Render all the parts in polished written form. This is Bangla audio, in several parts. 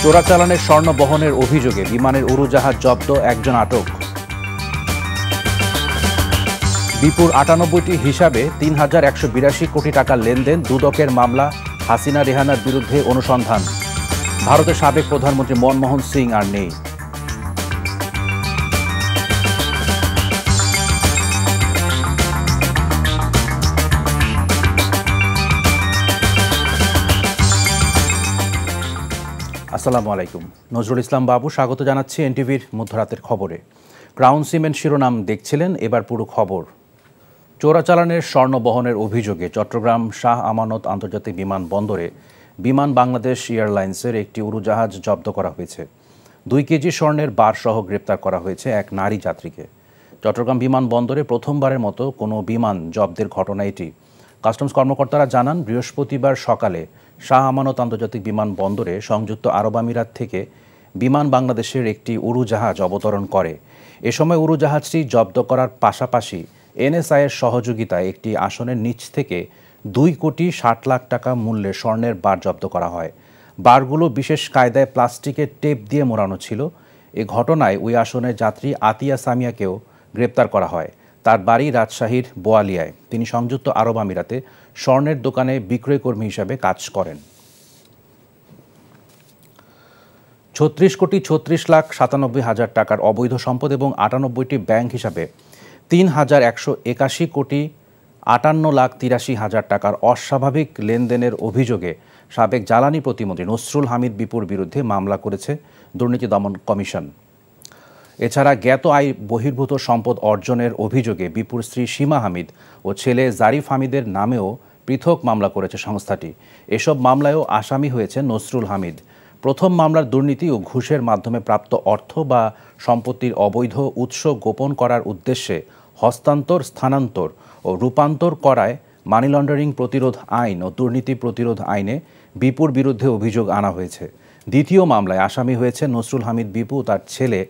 চোরাচালানের স্বর্ণ বহনের অভিযোগে বিমানের উড়োজাহাজ জব্দ, একজন আটক। বিপুর ৯৮টি হিসাবে ৩,১৮২ কোটি টাকার লেনদেন, দুদকের মামলা, হাসিনা রেহানার বিরুদ্ধে অনুসন্ধান। ভারতের সাবেক প্রধানমন্ত্রী মনমোহন সিং আর নেই। আসসালামু আলাইকুম। নজরুল ইসলাম বাবু স্বাগত জানাচ্ছি এনটিভির মধ্যরাতের খবরে। ক্রাউন সিমেন্ট শিরোনাম দেখছিলেন, এবার পুরো খবর। চোরাচালানের স্বর্ণ বহনের অভিযোগে চট্টগ্রাম শাহ আমানত আন্তর্জাতিক বিমানবন্দরে বিমান বাংলাদেশ এয়ারলাইন্সের একটি উড়োজাহাজ জব্দ করা হয়েছে। 2 কেজি স্বর্ণের বারসহ গ্রেপ্তার করা হয়েছে এক নারী যাত্রীকে। চট্টগ্রাম বিমানবন্দরে প্রথমবারের মতো কোনো বিমান জব্দের ঘটনা এটি। কাস্টমস কর্মকর্তারা জানান, বৃহস্পতিবার সকালে শাহ আমানত আন্তর্জাতিক বিমানবন্দরে সংযুক্ত আরব আমিরাত থেকে বিমান বাংলাদেশের একটি উড়োজাহাজ অবতরণ করে। এ সময় উড়োজাহাজটি জব্দ করার পাশাপাশি এনএসআইয়ের সহযোগিতায় একটি আসনের নিচ থেকে 2,60,00,000 টাকা মূল্যের স্বর্ণের বার জব্দ করা হয়। বারগুলো বিশেষ কায়দায় প্লাস্টিকের টেপ দিয়ে মোড়ানো ছিল। এ ঘটনায় ওই আসনের যাত্রী আতিয়া সামিয়াকেও গ্রেপ্তার করা হয়। তার বাড়ি রাজশাহীর বোয়ালিয়ায়। তিনি সংযুক্ত আরব আমিরাতে স্বর্ণের দোকানে বিক্রয়কর্মী হিসাবে কাজ করেন। ৩৬,৩৬,৯৭,০০০ টাকার অবৈধ সম্পদ এবং ৯৮টি ব্যাংক হিসাবে ৩,১৮১,৫৮,৮৩,০০০ টাকার অস্বাভাবিক লেনদেনের অভিযোগে সাবেক জ্বালানি প্রতিমন্ত্রী নসরুল হামিদ বিপুর বিরুদ্ধে মামলা করেছে দুর্নীতি দমন কমিশন। এছাড়া জ্ঞাত আয় বহির্ভূত সম্পদ অর্জনের অভিযোগে বিপুর স্ত্রী সীমা হামিদ ও ছেলে জারিফ হামিদের নামেও পৃথক মামলা করেছে সংস্থাটি। এসব মামলায়ও আসামি হয়েছে নসরুল হামিদ। প্রথম মামলার দুর্নীতি ও ঘুষের মাধ্যমে প্রাপ্ত অর্থ বা সম্পত্তির অবৈধ উৎস গোপন করার উদ্দেশ্যে হস্তান্তর, স্থানান্তর ও রূপান্তর করায় মানি লন্ডারিং প্রতিরোধ আইন ও দুর্নীতি প্রতিরোধ আইনে বিপুর বিরুদ্ধে অভিযোগ আনা হয়েছে। দ্বিতীয় মামলায় আসামি হয়েছে নসরুল হামিদ বিপু, তার ছেলে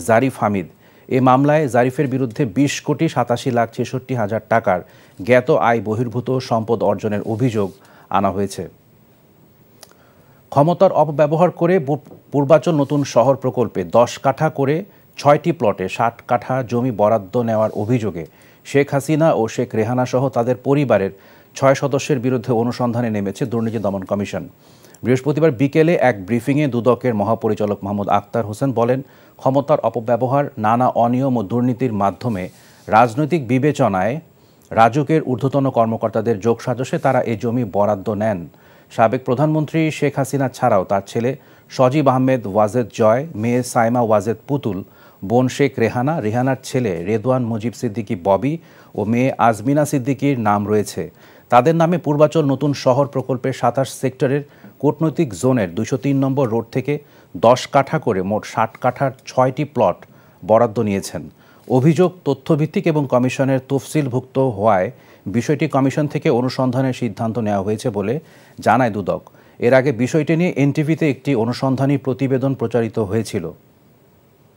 জারিফ হামিদ। এ মামলায় জারিফের বিরুদ্ধে 20,87,63,000 টাকার জ্ঞাত আয় বহির্ভূত সম্পদ অর্জনের অভিযোগ আনা হয়েছে। ক্ষমতার অপব্যবহার করে পূর্বাচল নতুন শহর প্রকল্পে 10 কাঠা করে 6টি প্লটে 60 কাঠা জমি বরাদ্দ নেওয়ার অভিযোগে শেখ হাসিনা ও শেখ রেহানা সহ তাদের পরিবারের 6 সদস্যের বিরুদ্ধে অনুসন্ধানে নেমেছে দুর্নীতি দমন কমিশন। বৃহস্পতিবার বিকেলে এক ব্রিফিংয়ে দুদকের মহাপরিচালক মোহাম্মদ আক্তার হোসেন বলেন, ক্ষমতার অপব্যবহার, নানা অনিয়ম ও দুর্নীতির মাধ্যমে রাজনৈতিক বিবেচনায় রাজুকের ঊর্ধ্বতন কর্মকর্তাদের যোগসাজশে তারা এ জমি বরাদ্দ নেন। সাবেক প্রধানমন্ত্রী শেখ হাসিনা ছাড়াও তার ছেলে সজীব আহমেদ ওয়াজেদ জয়, মেয়ে সাইমা ওয়াজেদ পুতুল, বোন শেখ রেহানা, রেহানার ছেলে রেদওয়ান মুজিব সিদ্দিকী ববি ও মেয়ে আজমিনা সিদ্দিকীর নাম রয়েছে। তাদের নামে পূর্বাচল নতুন শহর প্রকল্পের 27 সেক্টরের কূটনৈতিক জোনের 203 নম্বর রোড থেকে 10 কাঠা করে মোট 60 কাঠার 6টি প্লট বরাদ্দ নিয়েছেন। অভিযোগ তথ্যভিত্তিক এবং কমিশনের তফসিলভুক্ত হওয়ায় বিষয়টি কমিশন থেকে অনুসন্ধানের সিদ্ধান্ত নেওয়া হয়েছে বলে জানায় দুদক। এর আগে বিষয়টি নিয়ে এনটিভিতে একটি অনুসন্ধানী প্রতিবেদন প্রচারিত হয়েছিল।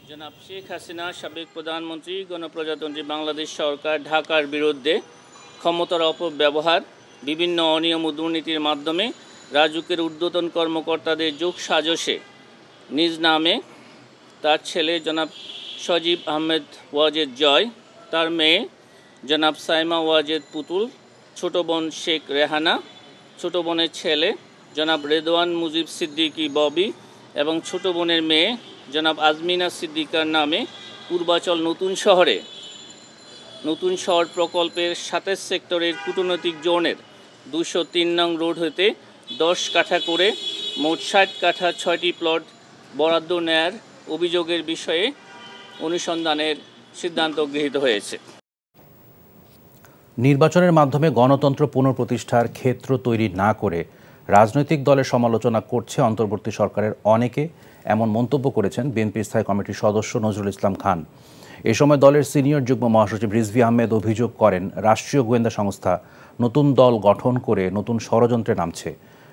জনাব শেখ হাসিনা সাবেক প্রধানমন্ত্রী গণপ্রজাতন্ত্রী বাংলাদেশ সরকার ঢাকার বিরুদ্ধে ক্ষমতার অপব্যবহার, বিভিন্ন অনিয়ম ও দুর্নীতির মাধ্যমে রাজুকের ঊর্ধ্বতন কর্মকর্তাদের যোগসাজশে নিজ নামে তার ছেলে জনাব সজীব আহমেদ ওয়াজেদ জয়, তার মেয়ে জনাব সাইমা ওয়াজেদ পুতুল, ছোট বোন শেখ রেহানা, ছোট বোনের ছেলে জনাব রেদওয়ান মুজিব সিদ্দিকী ববি এবং ছোট বোনের মেয়ে জনাব আজমিনা সিদ্দিকার নামে পূর্বাচল নতুন শহর প্রকল্পের 27 সেক্টরের কূটনৈতিক জোনের 203 নং রোড হতে 10 কাঠা করে মোট 60 কাঠা 6টি প্লট বরাদ্দ নেয়ার অভিযোগের বিষয়ে অনুসন্ধানের সিদ্ধান্ত গৃহীত হয়েছে। নির্বাচনের মাধ্যমে গণতন্ত্র পুনঃপ্রতিষ্ঠার ক্ষেত্র তৈরি না করে রাজনৈতিক দলের সমালোচনা করছে অন্তর্বর্তী সরকারের অনেকে, এমন মন্তব্য করেছেন বিএনপির স্থায়ী কমিটির সদস্য নজরুল ইসলাম খান। এ সময় দলের সিনিয়র যুগ্ম মহাসচিব রিজভী আহমেদ অভিযোগ করেন, রাষ্ট্রীয় গোয়েন্দা সংস্থা নতুন দল গঠন করে নতুন ষড়যন্ত্রে নামছে।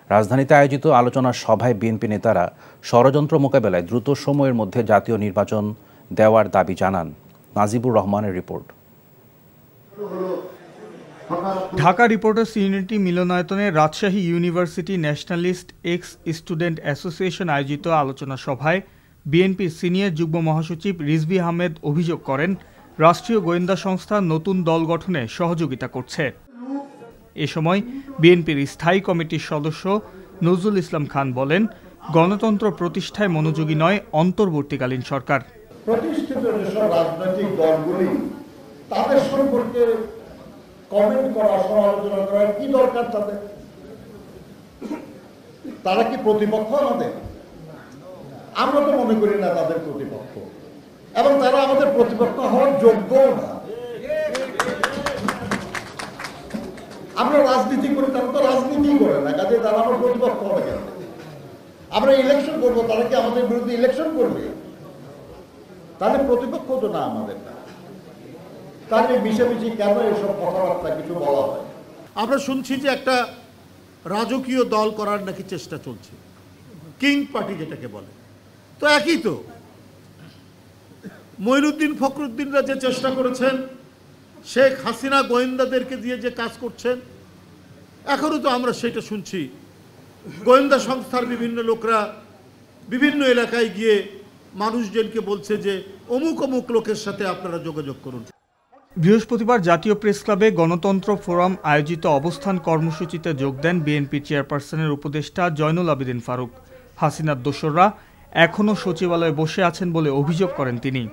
রাজধানীতে আয়োজিত আলোচনা সভায় বিএনপি নেতারা ষড়যন্ত্র মোকাবেলায় দ্রুত সময়ের মধ্যে জাতীয় নির্বাচন দেওয়ার দাবি জানান। নাজিবুর রহমানের রিপোর্ট। ঢাকা রিপোর্টার্স ইউনিটি মিলনায়তনে Rajshahi university nationalist ex student association আয়োজিত আলোচনা সভায় বিএনপির সিনিয়র যুগ্ম মহাসচিব রিজভী আহমেদ অভিযোগ করেন, রাষ্ট্রীয় গোয়েন্দা সংস্থা নতুন দল গঠনে সহযোগিতা করছে। এ সময় বিএনপির স্থায়ী কমিটির সদস্য নজরুল ইসলাম খান বলেন, গণতন্ত্র প্রতিষ্ঠায় মনোযোগী নয় অন্তর্বর্তীকালীন সরকার। প্রতিষ্ঠিত যেসব রাজনৈতিক দলগুলি তাদের সম্পর্কে কমেন্ট করা, সমালোচনা করার কি দরকার তাদের? তারা কি প্রতিপক্ষ আমাদের? আমরা তো মনে করি না তাদের প্রতিপক্ষ, এবং তারা আমাদের প্রতিপক্ষ হওয়ার যোগ্যও না। আমরা রাজনীতি করি, তারা তো রাজনীতি করে না, কাজে তারা আমার প্রতিপক্ষ হবে কেন? আমরা ইলেকশন করবো, তারা কি আমাদের বিরুদ্ধে ইলেকশন করবে? তাহলে প্রতিপক্ষ তো না আমাদের না। তাহলে মিশামিশি কেন এসব কথাবার্তা কিছু বলা হয়? আমরা শুনছি যে একটা রাজকীয় দল করার নাকি চেষ্টা চলছে, কিং পার্টি যেটাকে বলে। তো একই তো, মঈনুদ্দিন ফখরুদ্দিনরা যে চেষ্টা করেছেন, শেখ হাসিনা গোয়েন্দাদেরকে দিয়ে যে কাজ করছেন, এখনো তো আমরা সেটা শুনছি। গোয়েন্দা সংস্থার বিভিন্ন লোকরা বিভিন্ন এলাকায় গিয়ে মানুষজনকে বলছে যে অমুক অমুক লোকের সাথে আপনারা যোগাযোগ করুন। বৃহস্পতিবার জাতীয় প্রেস ক্লাবে গণতন্ত্র ফোরাম আয়োজিত অবস্থান কর্মসূচিতে যোগ দেন বিএনপি চেয়ারপারসনের উপদেষ্টা জয়নুল আবেদিন ফারুক। হাসিনার দোসররা এখনও সচিবালয়ে বসে আছেন বলে অভিযোগ করেন তিনি।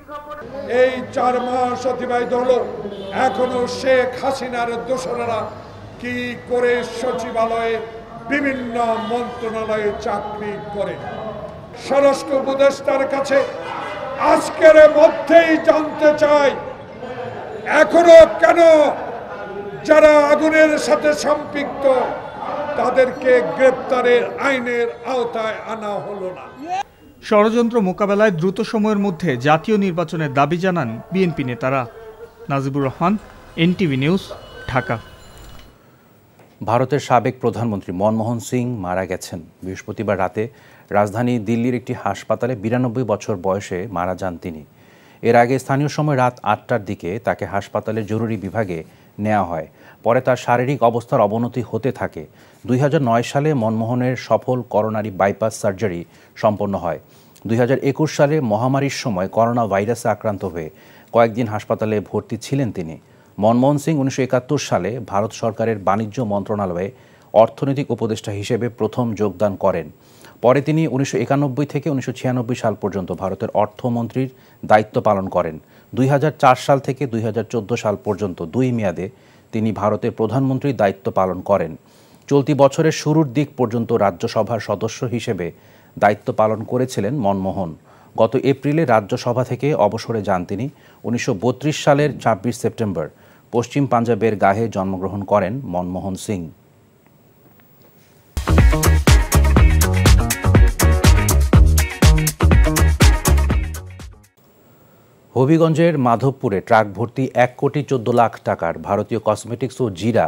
এই 4 মাস অতিবাহিত হলো, এখনো শেখ হাসিনার দোসররা কি করে সচিবালয়ে বিভিন্ন মন্ত্রণালয়ে চাকরি করে। স্বরাষ্ট্র উপদেষ্টার কাছে আজকের মধ্যেই জানতে চাই, এখনো কেন যারা আগুনের সাথে সম্পৃক্ত তাদেরকে গ্রেপ্তারের আইনের আওতায় আনা হলো না। ষড়যন্ত্র মোকাবেলায় দ্রুত সময়ের মধ্যে জাতীয় নির্বাচনের দাবি জানান বিএনপি নেতারা। Najibur Rahman, NTV news, Dhaka. ভারতের সাবেক প্রধানমন্ত্রী মনমোহন সিং মারা গেছেন। বৃহস্পতিবার রাতে রাজধানী দিল্লির একটি হাসপাতালে 92 বছর বয়সে মারা যান তিনি। এর আগে স্থানীয় সময় রাত 8টার দিকে তাকে হাসপাতালের জরুরি বিভাগে নেওয়া হয়। পরে তার শারীরিক অবস্থার অবনতি হতে থাকে। 2009 সালে মনমোহনের সফল করোনারি বাইপাস সার্জারি সম্পন্ন হয়। 2021 সালে মহামারীর সময় করোনা ভাইরাসে আক্রান্ত হয়ে কয়েকদিন হাসপাতালে ভর্তি ছিলেন তিনি। মনমোহন সিং 1971 সালে ভারত সরকারের বাণিজ্য মন্ত্রণালয়ে অর্থনৈতিক উপদেষ্টা হিসেবে প্রথম যোগদান করেন। পরে তিনি 1991 থেকে 1996 সাল পর্যন্ত ভারতের অর্থমন্ত্রীর দায়িত্ব পালন করেন। 2004 সাল থেকে 2014 সাল পর্যন্ত 2 মেয়াদে তিনি ভারতের প্রধানমন্ত্রীর দায়িত্ব পালন করেন। চলতি বছরের শুরুর দিক পর্যন্ত রাজ্যসভার সদস্য হিসেবে দায়িত্ব পালন করেছিলেন মনমোহন। গত এপ্রিলে রাজ্যসভা থেকে অবসরে যান তিনি। 1932 সালের 26 সেপ্টেম্বর পশ্চিম পাঞ্জাবের গাহে জন্মগ্রহণ করেন মনমোহন সিং। হবিগঞ্জের মাধবপুরে ট্রাক ভর্তি 1,14,00,000 টাকার ভারতীয় কসমেটিক্স ও জিরা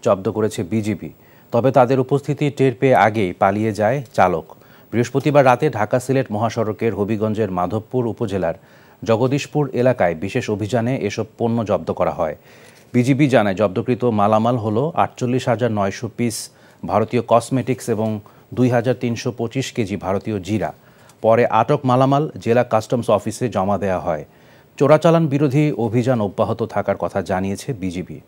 জব্দ করেছে বিজিবি। তবে তাদের উপস্থিতি টের পেয়ে আগেই পালিয়ে যায় চালক। বৃহস্পতিবার রাতে ঢাকা সিলেট মহাসড়কের হবিগঞ্জের মাধবপুর উপজেলার জগদীশপুর এলাকায় বিশেষ অভিযানে এসব পণ্য জব্দ করা হয়। বিজিবি জানায় জব্দকৃত মালামাল হল 48,900 পিস ভারতীয় কসমেটিক্স এবং 2,325 কেজি ভারতীয় জিরা। পরে আটক মালামাল জেলা কাস্টমস অফিসে জমা দেওয়া হয়। চোরাচালান বিরোধী অভিযান অব্যাহত থাকার কথা জানিয়েছে বিজিবি।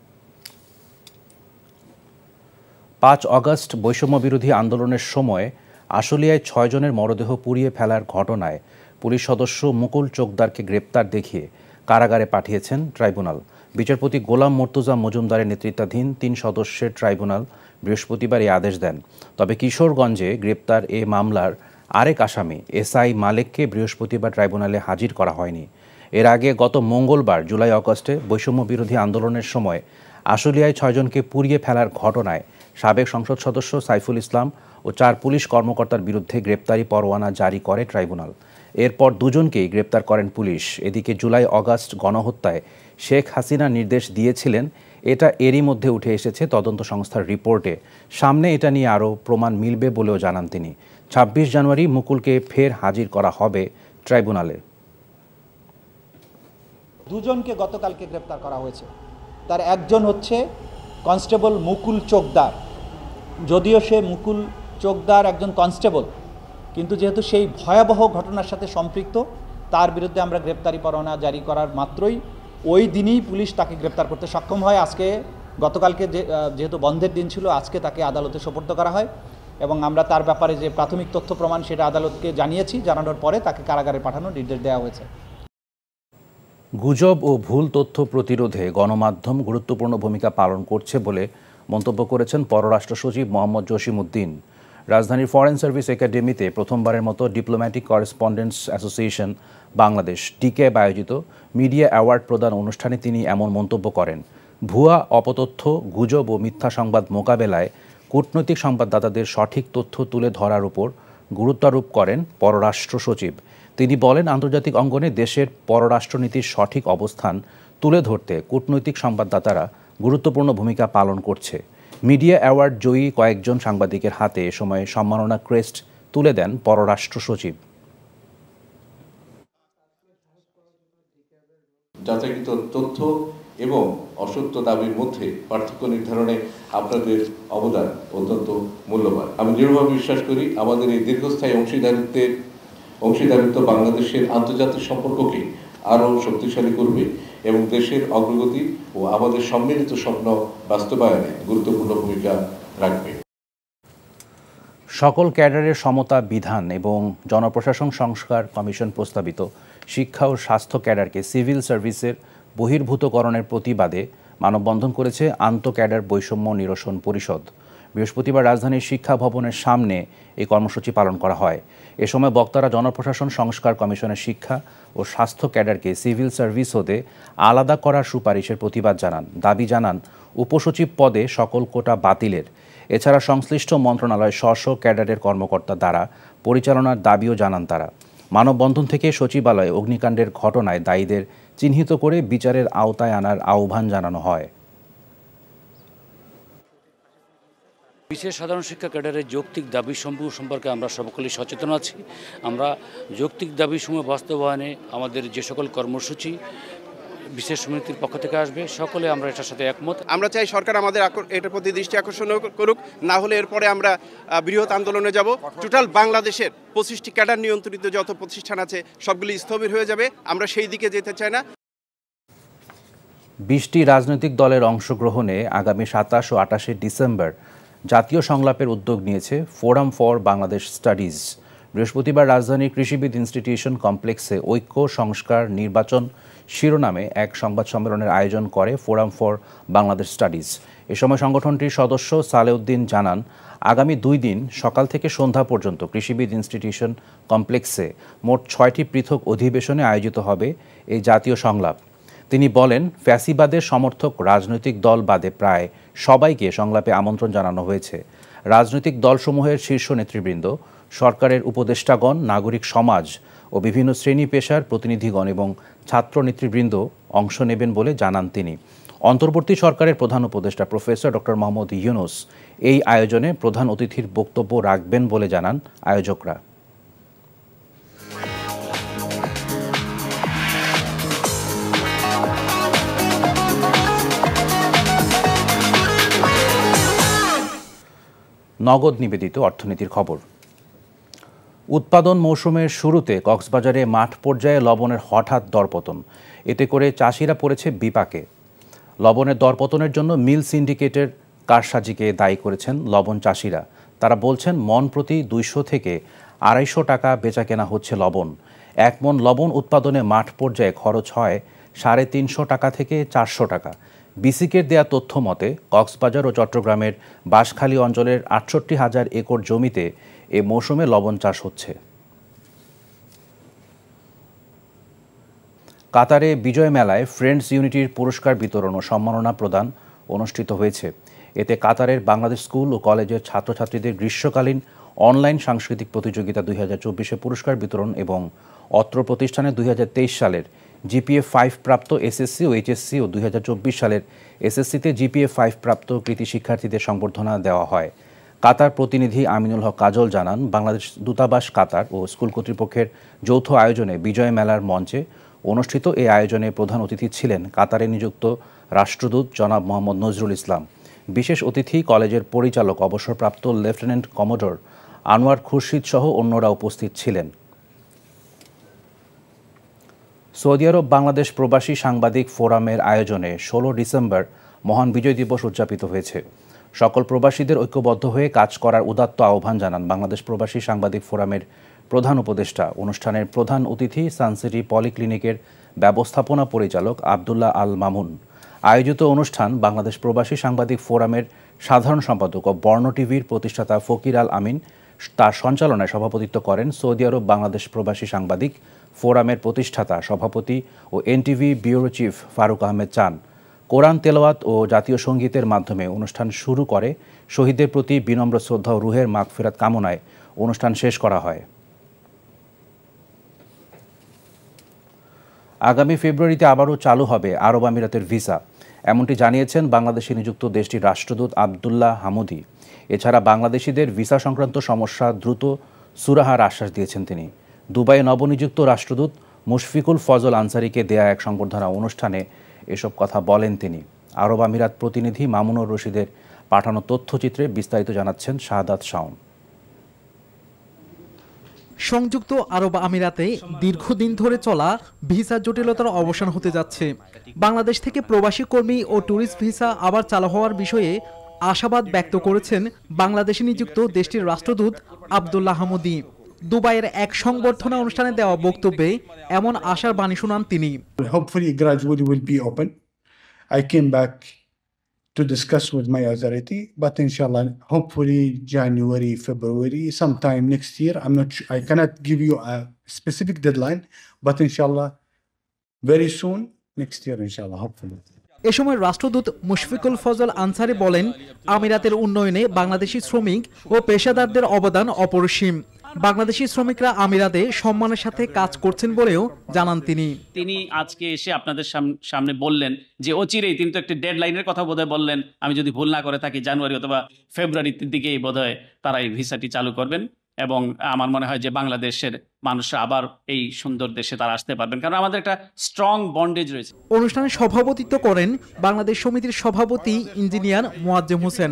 5 অগস্ট বৈষম্য বিরোধী আন্দোলনের সময় আশুলিয়ায় 6 জনের মরদেহ পুড়িয়ে ফেলার ঘটনায় পুলিশ সদস্য মুকুল চোকদারকে গ্রেপ্তার দেখিয়ে কারাগারে পাঠিয়েছেন ট্রাইব্যুনাল। বিচারপতি গোলাম মর্তুজা মজুমদারের নেতৃত্বাধীন 3 সদস্যের ট্রাইব্যুনাল বৃহস্পতিবার এই আদেশ দেন। তবে কিশোরগঞ্জে গ্রেপ্তার এ মামলার আরেক আসামি এসআই মালেককে বৃহস্পতিবার ট্রাইব্যুনালে হাজির করা হয়নি। এর আগে গত মঙ্গলবার জুলাই আগস্টে বৈষম্য বিরোধী আন্দোলনের সময় আশুলিয়ায় 6 জনকে পুড়িয়ে ফেলার ঘটনায় সাবেক সংসদ সদস্য সাইফুল ইসলাম ও 4 পুলিশ কর্মকর্তার বিরুদ্ধে গ্রেপ্তারি পরোয়ানা জারি করে ট্রাইব্যুনাল। এরপর দুজনকেই গ্রেপ্তার করেন পুলিশ। এদিকে জুলাই আগস্ট গণহত্যায় শেখ হাসিনা নির্দেশ দিয়েছিলেন, এটা এরই মধ্যে উঠে এসেছে তদন্ত সংস্থার রিপোর্টে। সামনে এটা নিয়ে আরও প্রমাণ মিলবে বলেও জানান তিনি। 26 জানুয়ারি মুকুলকে ফের হাজির করা হবে ট্রাইব্যুনালে। দুজনকে গতকালকে গ্রেপ্তার করা হয়েছে। তার একজন হচ্ছে কনস্টেবল মুকুল চোকদার। যদিও সে মুকুল চোকদার একজন কনস্টেবল, কিন্তু যেহেতু সেই ভয়াবহ ঘটনার সাথে সম্পৃক্ত, তার বিরুদ্ধে আমরা গ্রেপ্তারি পরোয়ানা জারি করার মাত্রই ওই দিনই পুলিশ তাকে গ্রেপ্তার করতে সক্ষম হয়। গতকালকে যেহেতু বন্ধের দিন ছিল, আজকে তাকে আদালতে সোপর্দ করা হয় এবং আমরা তার ব্যাপারে যে প্রাথমিক তথ্য প্রমাণ সেটা আদালতকে জানিয়েছি। জানানোর পরে তাকে কারাগারে পাঠানোর নির্দেশ দেওয়া হয়েছে। গুজব ও ভুল তথ্য প্রতিরোধে গণমাধ্যম গুরুত্বপূর্ণ ভূমিকা পালন করছে বলে মন্তব্য করেছেন পররাষ্ট্র সচিব মোহাম্মদ জসিমউদ্দিন। রাজধানীর ফরেন সার্ভিস একাডেমিতে প্রথমবারের মতো diplomatic correspondents association Bangladesh DCAB আয়োজিত মিডিয়া অ্যাওয়ার্ড প্রদান অনুষ্ঠানে তিনি এমন মন্তব্য করেন। ভুয়া, অপতথ্য, গুজব ও মিথ্যা সংবাদ মোকাবেলায় কূটনৈতিক সংবাদদাতাদের সঠিক তথ্য তুলে ধরার উপর গুরুত্বারোপ করেন পররাষ্ট্র সচিব। তিনি বলেন, আন্তর্জাতিক অঙ্গনে দেশের পররাষ্ট্রনীতির সঠিক অবস্থান তুলে ধরতে কূটনৈতিক সংবাদদাতারা গুরুত্বপূর্ণ ভূমিকা পালন করছে। মিডিয়া অ্যাওয়ার্ড জয়ী কয়েকজন সাংবাদিকের হাতে এ সময় সম্মাননা ক্রেস্ট তুলে দেন পররাষ্ট্র সচিব। যাচাইকৃত তথ্য এবং অসত্য দাবির মধ্যে পার্থক্য নির্ধারণে আপনাদের অবদান অত্যন্ত মূল্যবান। আমি দৃঢ়ভাবে বিশ্বাস করি আমাদের এই দীর্ঘস্থায়ী অংশীদারিত্ব বাংলাদেশের আন্তর্জাতিক সম্পর্ককে আরও শক্তিশালী করবে এবং দেশের অগ্রগতি ও আমাদের সম্মিলিত স্বপ্ন বাস্তবায়নে গুরুত্বপূর্ণ ভূমিকা রাখবে। সকল ক্যাডারের সমতা বিধান এবং জনপ্রশাসন সংস্কার কমিশন প্রস্তাবিত শিক্ষা ও স্বাস্থ্য ক্যাডারকে সিভিল সার্ভিসের বহির্ভূতকরণের প্রতিবাদে মানববন্ধন করেছে আন্তঃ ক্যাডার বৈষম্য নিরসন পরিষদ। বৃহস্পতিবার রাজধানীর শিক্ষা ভবনের সামনে এই কর্মসূচি পালন করা হয়। এ সময় বক্তারা জনপ্রশাসন সংস্কার কমিশনের শিক্ষা ও স্বাস্থ্য ক্যাডারকে সিভিল সার্ভিস হতে আলাদা করার সুপারিশের প্রতিবাদ জানান। দাবি জানান উপসচিব পদে সকল কোটা বাতিলের। এছাড়া সংশ্লিষ্ট মন্ত্রণালয় স্ব ক্যাডারের কর্মকর্তা দ্বারা পরিচালনার দাবিও জানান তারা। মানববন্ধন থেকে সচিবালয়ে অগ্নিকাণ্ডের ঘটনায় দায়ীদের চিহ্নিত করে বিচারের আওতায় আনার আহ্বান জানানো হয়। বিশেষ সাধারণ শিক্ষা ক্যাডারের যৌক্তিক দাবিসমূহ সম্পর্কে আমরা সকলেই সচেতন আছি। আমরা যৌক্তিক দাবিসমূহ বাস্তবায়নে আমাদের যে সকল কর্মসূচি বিশেষ সমিতির পক্ষ থেকে আসবে, সকলে আমরা এটার সাথে একমত। আমরা চাই সরকার আমাদের এটার প্রতি দৃষ্টি আকর্ষণ করুক, না হলে এরপরে আমরা বৃহৎ আন্দোলনে যাব। টোটাল বাংলাদেশের 25টি ক্যাডার নিয়ন্ত্রিত যত প্রতিষ্ঠান আছে সবগুলি স্থবির হয়ে যাবে। আমরা সেই দিকে যেতে চাই না। 20টি রাজনৈতিক দলের অংশগ্রহণে আগামী 27 ও 28 ডিসেম্বর জাতীয় সংলাপের উদ্যোগ নিয়েছে ফোরাম ফর বাংলাদেশ স্টাডিজ। বৃহস্পতিবার রাজধানীর কৃষিবিদ ইনস্টিটিউশন কমপ্লেক্সে ঐক্য, সংস্কার, নির্বাচন শিরোনামে এক সংবাদ সম্মেলনের আয়োজন করে ফোরাম ফর বাংলাদেশ স্টাডিজ। এ সময় সংগঠনটির সদস্য সালেউদ্দিন জানান, আগামী 2 দিন সকাল থেকে সন্ধ্যা পর্যন্ত কৃষিবিদ ইনস্টিটিউশন কমপ্লেক্সে মোট 6টি পৃথক অধিবেশনে আয়োজিত হবে এই জাতীয় সংলাপ। তিনি বলেন, ফ্যাসিবাদের সমর্থক রাজনৈতিক দল বাদে প্রায় সবাইকে সংলাপে আমন্ত্রণ জানানো হয়েছে। রাজনৈতিক দলসমূহের শীর্ষ নেতৃবৃন্দ, সরকারের উপদেষ্টাগণ, নাগরিক সমাজ ও বিভিন্ন শ্রেণী পেশার প্রতিনিধিগণ এবং ছাত্র নেতৃবৃন্দ অংশ নেবেন বলে জানান তিনি। অন্তর্বর্তী সরকারের প্রধান উপদেষ্টা প্রফেসর ডক্টর মোহাম্মদ ইউনূস এই আয়োজনে প্রধান অতিথির বক্তব্য রাখবেন বলে জানান আয়োজকরা। নগদ নিবেদিত অর্থনীতির খবর। উৎপাদন মৌসুমের শুরুতে কক্সবাজারে মাঠ পর্যায়ে লবণের হঠাৎ দরপতন, এতে করে চাষিরা পড়েছে বিপাকে। লবণের দরপতনের জন্য মিল সিন্ডিকেটের কারসাজিকে দায়ী করেছেন লবণ চাষিরা। তারা বলছেন, মন প্রতি 200 থেকে 250 টাকা বেচাকেনা হচ্ছে লবণ। 1 মণ লবণ উৎপাদনে মাঠ পর্যায়ে খরচ হয় 350 টাকা থেকে 400 টাকা। বিসিকের দেয়া তথ্য মতে কক্সবাজার ও চট্টগ্রামের বাঁশখালী অঞ্চলের 68,000 একর জমিতে এ মৌসুমে লবণ চাষ হচ্ছে। কাতারে বিজয় মেলায় ফ্রেন্ডস ইউনিটির পুরস্কার বিতরণ ও সম্মাননা প্রদান অনুষ্ঠিত হয়েছে। এতে কাতারের বাংলাদেশ স্কুল ও কলেজের ছাত্রছাত্রীদের গ্রীষ্মকালীন অনলাইন সাংস্কৃতিক প্রতিযোগিতা 2024 পুরস্কার বিতরণ এবং অত্র প্রতিষ্ঠানে 2023 সালের জিপিএ 5 প্রাপ্ত এসএসসি ও এইচএসসি ও 2024 সালের এসএসসিতে জিপিএ 5 প্রাপ্ত কৃতি শিক্ষার্থীদের সংবর্ধনা দেওয়া হয়। কাতার প্রতিনিধি আমিনুল হক কাজল জানান, বাংলাদেশ দূতাবাস কাতার ও স্কুল কর্তৃপক্ষের যৌথ আয়োজনে বিজয় মেলার মঞ্চে অনুষ্ঠিত এই আয়োজনে প্রধান অতিথি ছিলেন কাতারে নিযুক্ত রাষ্ট্রদূত জনাব মোহাম্মদ নজরুল ইসলাম। বিশেষ অতিথি কলেজের পরিচালক অবসরপ্রাপ্ত লেফটেন্যান্ট কমোডর আনোয়ার খুরশিদ সহ অন্যরা উপস্থিত ছিলেন। সৌদি আরব বাংলাদেশ প্রবাসী সাংবাদিক ফোরামের আয়োজনে 16 ডিসেম্বর মহান বিজয় দিবস উদযাপিত হয়েছে। সকল প্রবাসীদের ঐক্যবদ্ধ হয়ে কাজ করার উদাত্ত আহ্বান জানান বাংলাদেশ প্রবাসী সাংবাদিক ফোরামের প্রধান উপদেষ্টা। অনুষ্ঠানের প্রধান অতিথি সানসিটি পলিক্লিনিকের ব্যবস্থাপনা পরিচালক আবদুল্লাহ আল মামুন। আয়োজিত অনুষ্ঠান বাংলাদেশ প্রবাসী সাংবাদিক ফোরামের সাধারণ সম্পাদক ও বর্ণ টিভির প্রতিষ্ঠাতা ফকির আল আমিন তার সঞ্চালনায় সভাপতিত্ব করেন সৌদি আরব বাংলাদেশ প্রবাসী সাংবাদিক ফোরামের প্রতিষ্ঠাতা সভাপতি ও NTV bureau chief Faruk Ahmed চান। কোরআন তেলাওয়াত ও জাতীয় সঙ্গীতের মাধ্যমে অনুষ্ঠান শুরু করে শহীদদের প্রতি বিনম্র শ্রদ্ধা ও রুহের মাগফিরাত কামনায় অনুষ্ঠান শেষ করা হয়। আগামী ফেব্রুয়ারিতে আবারও চালু হবে আরব আমিরাতের ভিসা, এমনটি জানিয়েছেন বাংলাদেশে নিযুক্ত দেশটির রাষ্ট্রদূত আবদুল্লাহ হামুদি। এছাড়া বাংলাদেশিদের ভিসা সংক্রান্ত সমস্যা দ্রুত সুরাহার আশ্বাস দিয়েছেন তিনি। দুবাইয়ে নবনিযুক্ত রাষ্ট্রদূত মুশফিকুল ফজল আনসারিকে দেয়া এক সংবর্ধনা অনুষ্ঠানে এসব কথা বলেন তিনি। আরব আমিরাত প্রতিনিধি মামুনুর রশিদের পাঠানো তথ্যচিত্রে বিস্তারিত জানাচ্ছেন শাহাদাত শাওন। সংযুক্ত আরব আমিরাতে দীর্ঘদিন ধরে চলা ভিসা জটিলতার অবসান হতে যাচ্ছে। বাংলাদেশ থেকে প্রবাসী কর্মী ও ট্যুরিস্ট ভিসা আবার চালু হওয়ার বিষয়ে আশাবাদ ব্যক্ত করেছেন বাংলাদেশে নিযুক্ত দেশটির রাষ্ট্রদূত আবদুল্লাহ হামুদি। দুবাইয়ের এক সংবর্ধনা অনুষ্ঠানে দেওয়া বক্তব্যে এমন আশার বাণী শোনান তিনি। Hopefully gradually will be open. I came back to discuss with my authority, but inshallah, hopefully January, February, sometime next year. I cannot give you a specific deadline, but inshallah, very soon, next year, inshallah, hopefully. এ সময় রাষ্ট্রদূত মুশফিকুল ফজল আনসারি বলেন, আমিরাতের উন্নয়নে বাংলাদেশি শ্রমিক ও পেশাদারদের অবদান অপরিসীম। বাংলাদেশি শ্রমিকরা আমিরাতে সম্মানের সাথে কাজ করছেন বলেও জানান তিনি আজকে এসে আপনাদের সামনে বললেন যে অচিরেই তিনি তো একটা ডেডলাইনের কথা বোধহয় বললেন, আমি যদি ভুল না করে থাকি জানুয়ারি অথবা ফেব্রুয়ারির দিকেই বোধহয় তারা এই ভিসাটি চালু করবেন এবং আমার মনে হয় যে বাংলাদেশের মানুষরা আবার এই সুন্দর দেশে তারা আসতে পারবেন, কারণ আমাদের একটা স্ট্রং বন্ডেজ রয়েছে। অনুষ্ঠানে সভাপতিত্ব করেন বাংলাদেশ সমিতির সভাপতি ইঞ্জিনিয়ার মোয়াজ্জেম হোসেন।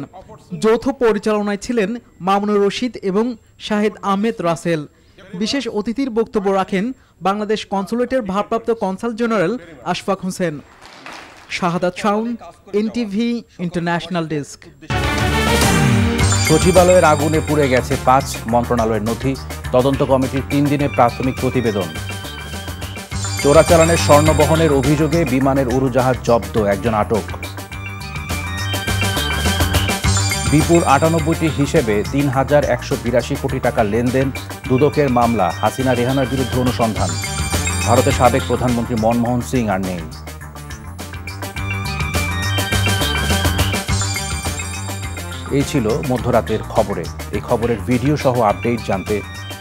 যৌথ পরিচালনায় ছিলেন মামুনুর রশিদ এবং শাহেদ আহমেদ রাসেল। বিশেষ অতিথির বক্তব্য রাখেন বাংলাদেশ কনসুলেটের ভারপ্রাপ্ত কনসাল জেনারেল আশফাক হোসেন। শাহাদাত শাওন, এনটিভি ইন্টারন্যাশনাল ডেস্ক। সচিবালয়ের আগুনে পুড়ে গেছে 5 মন্ত্রণালয়ের নথি, তদন্ত কমিটির 3 দিনের প্রাথমিক প্রতিবেদন। চোরাচালানের স্বর্ণ বহনের অভিযোগে বিমানের উড়োজাহাজ জব্দ, একজন আটক। বিপুল 98টি হিসেবে 3,182 কোটি টাকা লেনদেন, দুদকের মামলা, হাসিনা রেহানার বিরুদ্ধে অনুসন্ধান। ভারতের সাবেক প্রধানমন্ত্রী মনমোহন সিং আর নেই। এই ছিল মধ্যরাতের খবরে। এই খবরের ভিডিও সহ আপডেট জানতে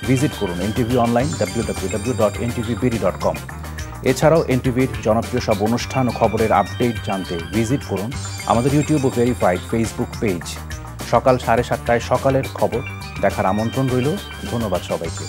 ভিজিট করুন এনটিভি অনলাইন www.ntvbd.com। এছাড়াও এনটিভির জনপ্রিয় সব অনুষ্ঠান ও খবরের আপডেট জানতে ভিজিট করুন আমাদের ইউটিউব ও ভেরিফাইড ফেসবুক পেজ। সকাল 7:30টায় সকালের খবর দেখার আমন্ত্রণ রইল। ধন্যবাদ সবাইকে।